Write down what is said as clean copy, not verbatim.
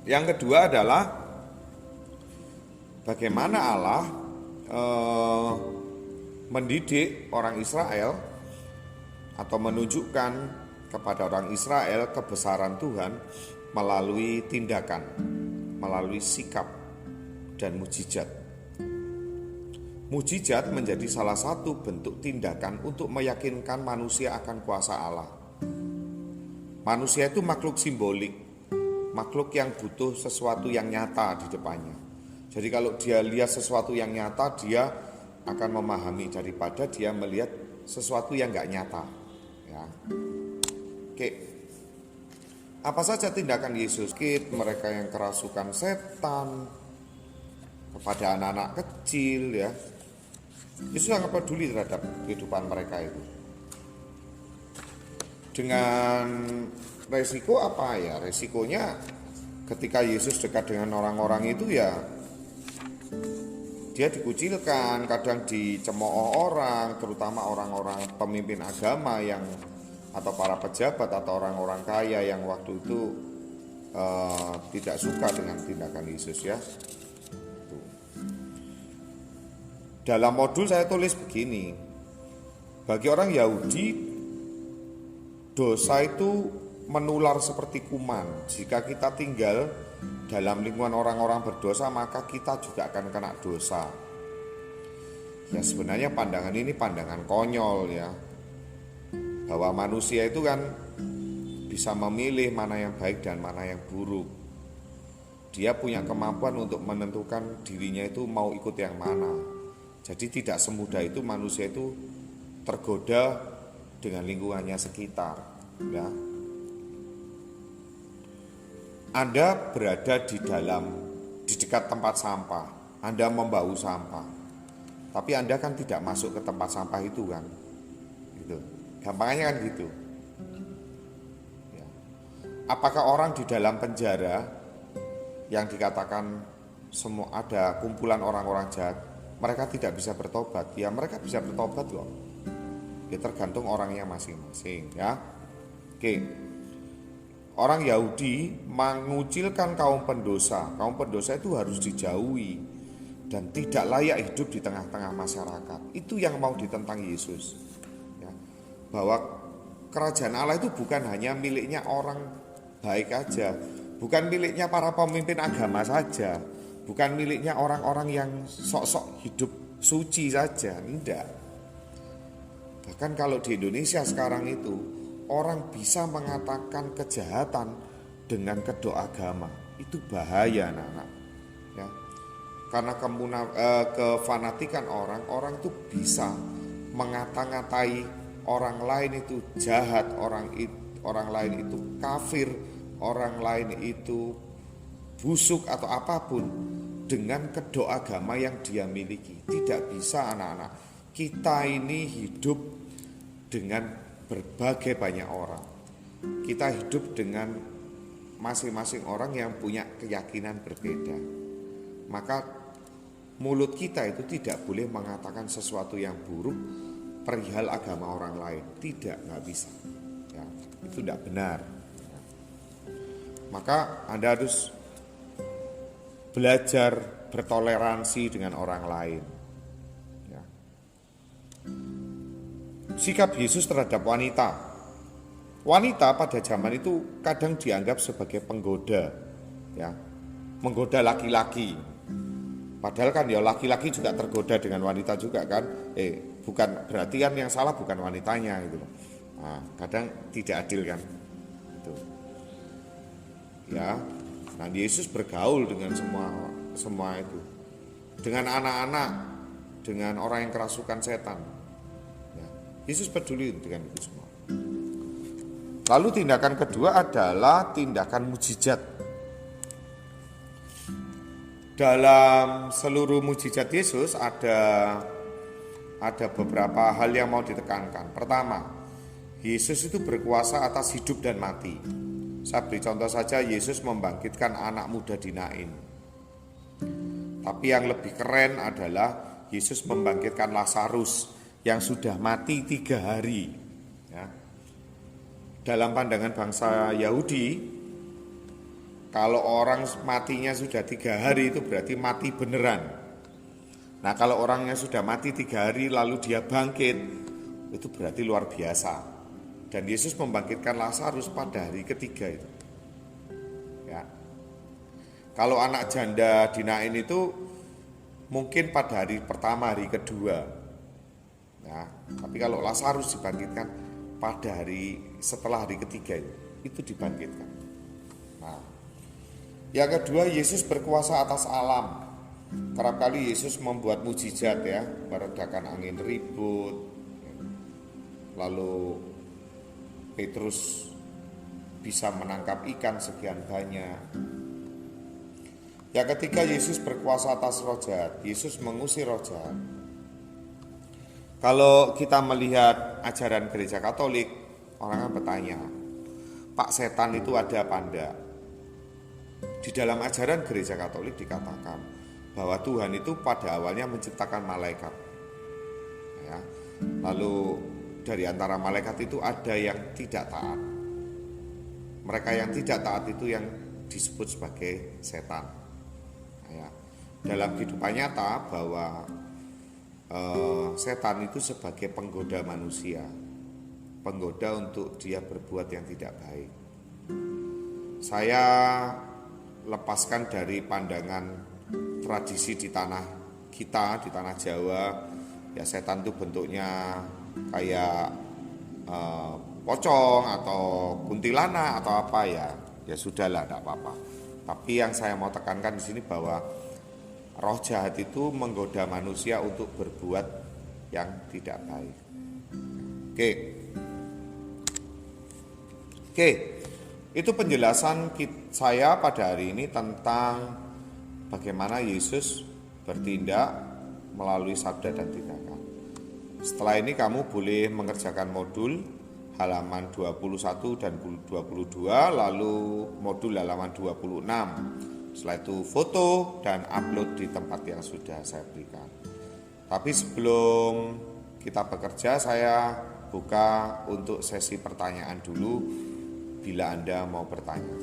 Yang kedua adalah bagaimana Allah mendidik orang Israel atau menunjukkan kepada orang Israel kebesaran Tuhan melalui tindakan, melalui sikap dan mujizat. Mujizat menjadi salah satu bentuk tindakan untuk meyakinkan manusia akan kuasa Allah. Manusia itu makhluk simbolik, makhluk yang butuh sesuatu yang nyata di depannya. Jadi kalau dia lihat sesuatu yang nyata, dia akan memahami daripada dia melihat sesuatu yang gak nyata. Ya. Oke. Apa saja tindakan Yesus? Mereka yang kerasukan setan, kepada anak-anak kecil, ya. Yesus sangat peduli terhadap kehidupan mereka itu. Dengan resiko apa ya? Resikonya ketika Yesus dekat dengan orang-orang itu ya dia dikucilkan, kadang dicemooh orang, terutama orang-orang pemimpin agama yang atau para pejabat atau orang-orang kaya yang waktu itu tidak suka dengan tindakan Yesus, ya. Dalam modul saya tulis begini, bagi orang Yahudi dosa itu menular seperti kuman. Jika kita tinggal dalam lingkungan orang-orang berdosa, maka kita juga akan kena dosa. Ya sebenarnya pandangan ini pandangan konyol, ya, bahwa manusia itu kan bisa memilih mana yang baik dan mana yang buruk. Dia punya kemampuan untuk menentukan dirinya itu mau ikut yang mana. Jadi tidak semudah itu manusia itu tergoda dengan lingkungannya sekitar, ya. Anda berada di dekat tempat sampah, Anda membau sampah, tapi Anda kan tidak masuk ke tempat sampah itu kan, gitu. Gampangnya kan gitu. Ya. Apakah orang di dalam penjara yang dikatakan semua ada kumpulan orang-orang jahat, mereka tidak bisa bertobat? Ya mereka bisa bertobat loh. Ya tergantung orangnya masing-masing, ya. Oke. Orang Yahudi mengucilkan kaum pendosa. Kaum pendosa itu harus dijauhi dan tidak layak hidup di tengah-tengah masyarakat. Itu yang mau ditentang Yesus, ya. Bahwa kerajaan Allah itu bukan hanya miliknya orang baik aja, bukan miliknya para pemimpin agama saja, bukan miliknya orang-orang yang sok-sok hidup suci saja, tidak. Bahkan kalau di Indonesia sekarang itu orang bisa mengatakan kejahatan dengan kedok agama, itu bahaya, anak-anak, ya. Karena kefanatikan orang itu bisa mengata-ngatai orang lain itu jahat, orang lain itu kafir, orang lain itu busuk atau apapun dengan kedok agama yang dia miliki. Tidak bisa, anak-anak. Kita ini hidup dengan berbagai banyak orang. Kita hidup dengan masing-masing orang yang punya keyakinan berbeda. Maka mulut kita itu tidak boleh mengatakan sesuatu yang buruk perihal agama orang lain. Tidak, nggak bisa, ya, itu tidak benar. Maka Anda harus belajar bertoleransi dengan orang lain, ya. Sikap Yesus terhadap wanita. Wanita pada zaman itu kadang dianggap sebagai penggoda, ya, menggoda laki-laki. Padahal kan ya laki-laki juga tergoda dengan wanita juga kan. Bukan berarti kan yang salah bukan wanitanya gitu. Nah, kadang tidak adil kan. Itu. Ya. Nah, Yesus bergaul dengan semua itu. Dengan anak-anak, dengan orang yang kerasukan setan. Yesus peduli dengan itu semua. Lalu tindakan kedua adalah tindakan mujizat. Dalam seluruh mujizat Yesus ada beberapa hal yang mau ditekankan. Pertama, Yesus itu berkuasa atas hidup dan mati. Saya beri contoh saja, Yesus membangkitkan anak muda di Nain. Tapi yang lebih keren adalah Yesus membangkitkan Lazarus yang sudah mati 3 hari, ya. Dalam pandangan bangsa Yahudi, Kalau orang matinya sudah 3 hari itu berarti mati beneran. Nah kalau orangnya sudah mati 3 hari lalu dia bangkit, itu berarti luar biasa. Dan Yesus membangkitkan Lazarus pada hari ketiga itu. Ya. Kalau anak janda di Nain itu mungkin pada hari pertama, hari kedua. Nah, tapi kalau Lazarus dibangkitkan pada hari setelah hari ketiga itu dibangkitkan. Nah, yang kedua, Yesus berkuasa atas alam. Kerap kali Yesus membuat mujizat ya, meredakan angin ribut. Lalu Petrus bisa menangkap ikan sekian banyak. Yang ketiga, Yesus berkuasa atas roh jahat. Yesus mengusir roh jahat. Kalau kita melihat ajaran gereja Katolik, orang akan bertanya, Pak, setan itu ada apa enggak? Di dalam ajaran gereja Katolik dikatakan bahwa Tuhan itu pada awalnya menciptakan malaikat. Ya. Lalu dari antara malaikat itu ada yang tidak taat. Mereka yang tidak taat itu yang disebut sebagai setan. Ya. Dalam kehidupan nyata bahwa setan itu sebagai penggoda manusia, penggoda untuk dia berbuat yang tidak baik. Saya lepaskan dari pandangan tradisi di tanah kita, di tanah Jawa, ya setan itu bentuknya kayak pocong atau kuntilanak atau apa ya sudahlah, tidak apa-apa. Tapi yang saya mau tekankan di sini bahwa roh jahat itu menggoda manusia untuk berbuat yang tidak baik. Oke. Itu penjelasan saya pada hari ini tentang bagaimana Yesus bertindak melalui sabda dan tindakan. Setelah ini kamu boleh mengerjakan modul halaman 21 dan 22, lalu modul halaman 26. Setelah itu foto dan upload di tempat yang sudah saya berikan. Tapi sebelum kita bekerja, saya buka untuk sesi pertanyaan dulu bila Anda mau bertanya.